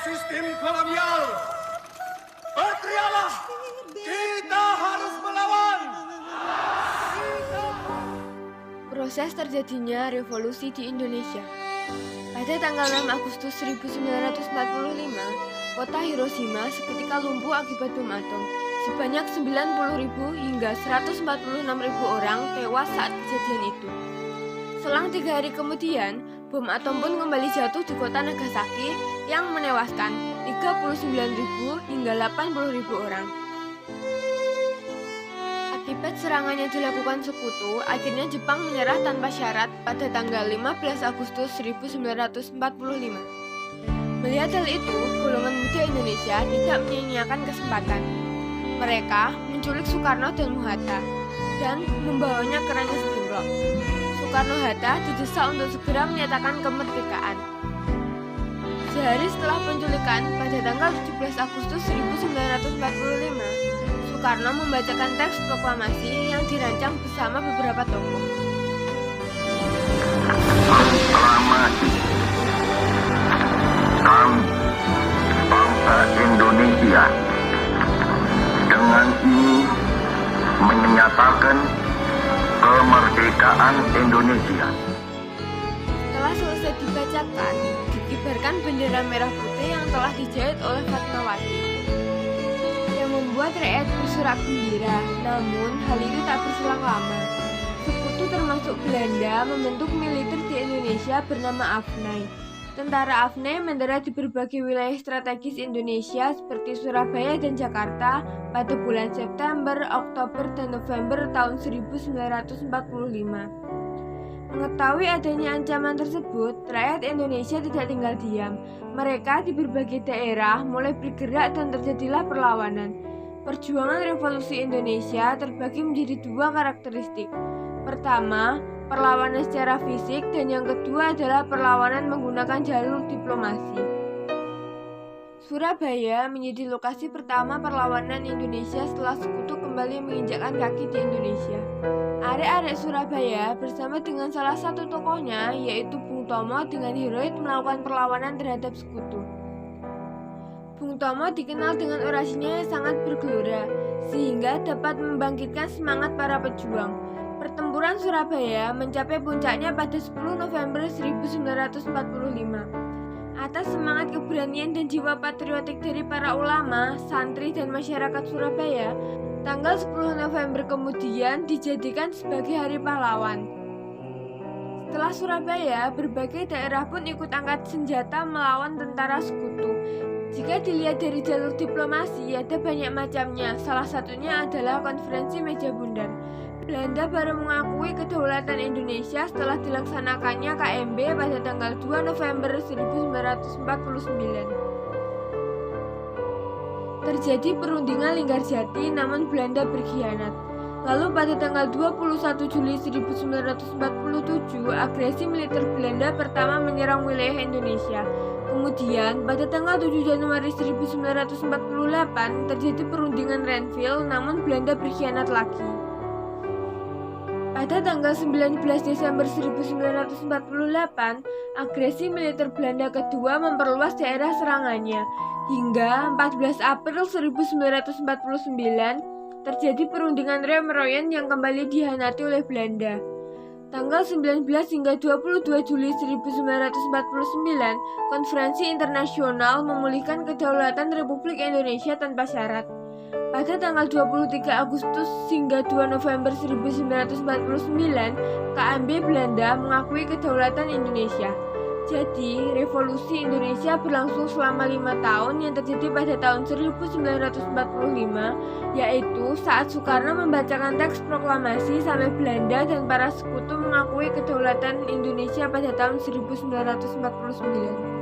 sistem kolonial. Berteriaklah, kita harus melawan. Proses terjadinya revolusi di Indonesia. Pada tanggal 6 Agustus 1945, kota Hiroshima seketika lumpuh akibat bom atom. Sebanyak 90.000 hingga 146.000 orang tewas saat kejadian itu. Selang 3 hari kemudian, bom atom pun kembali jatuh di kota Nagasaki yang menewaskan 39.000 hingga 80.000 orang. Akibat serangan yang dilakukan sekutu, akhirnya Jepang menyerah tanpa syarat pada tanggal 15 Agustus 1945. Melihat hal itu, golongan muda Indonesia tidak menyia-nyiakan kesempatan. Mereka menculik Soekarno dan Muhatta dan membawanya ke Ranjau Steamrock. Soekarno-Hatta didesak untuk segera menyatakan kemerdekaan. Sehari setelah penculikan pada tanggal 17 Agustus 1945, Soekarno membacakan teks proklamasi yang dirancang bersama beberapa tokoh. Proklamasi kami bangsa Indonesia dengan ini menyatakan kemerdekaan Indonesia. Setelah selesai dibacakan, dikibarkan bendera merah putih yang telah dijahit oleh Fatmawati, yang membuat rakyat bersorak gembira. Namun, hal itu tak berselang lama. Sekutu termasuk Belanda membentuk militer di Indonesia bernama AFNAI. Tentara AFNAI mendarat di berbagai wilayah strategis Indonesia seperti Surabaya dan Jakarta pada bulan September, Oktober, dan November tahun 1945. Mengetahui adanya ancaman tersebut, rakyat Indonesia tidak tinggal diam. Mereka di berbagai daerah mulai bergerak dan terjadilah perlawanan. Perjuangan revolusi Indonesia terbagi menjadi 2 karakteristik. Pertama, perlawanan secara fisik, dan yang kedua adalah perlawanan menggunakan jalur diplomasi. Surabaya menjadi lokasi pertama perlawanan Indonesia setelah sekutu kembali menginjakkan kaki di Indonesia. Arek-arek Surabaya bersama dengan salah satu tokohnya yaitu Bung Tomo dengan heroik melakukan perlawanan terhadap sekutu. Bung Tomo dikenal dengan orasinya yang sangat bergelora sehingga dapat membangkitkan semangat para pejuang. Pertempuran Surabaya mencapai puncaknya pada 10 November 1945. Atas semangat keberanian dan jiwa patriotik dari para ulama, santri, dan masyarakat Surabaya, tanggal 10 November kemudian dijadikan sebagai Hari Pahlawan. Setelah Surabaya, berbagai daerah pun ikut angkat senjata melawan tentara sekutu. Jika dilihat dari jalur diplomasi, ada banyak macamnya. Salah satunya adalah Konferensi Meja Bundar. Belanda baru mengakui kedaulatan Indonesia setelah dilaksanakannya KMB pada tanggal 2 November 1949. Terjadi perundingan Linggarjati, namun Belanda berkhianat. Lalu pada tanggal 21 Juli 1947, agresi militer Belanda pertama menyerang wilayah Indonesia. Kemudian, pada tanggal 7 Januari 1948, terjadi perundingan Renville, namun Belanda berkhianat lagi. Pada tanggal 19 Desember 1948, agresi militer Belanda kedua memperluas daerah serangannya. Hingga 14 April 1949, terjadi perundingan Remeroyen yang kembali dihianati oleh Belanda. Tanggal 19 hingga 22 Juli 1949, Konferensi Internasional memulihkan kedaulatan Republik Indonesia tanpa syarat. Pada tanggal 23 Agustus hingga 2 November 1949, KMB Belanda mengakui kedaulatan Indonesia. Jadi, revolusi Indonesia berlangsung selama 5 tahun yang terjadi pada tahun 1945, yaitu saat Soekarno membacakan teks proklamasi sampai Belanda dan para sekutu mengakui kedaulatan Indonesia pada tahun 1949.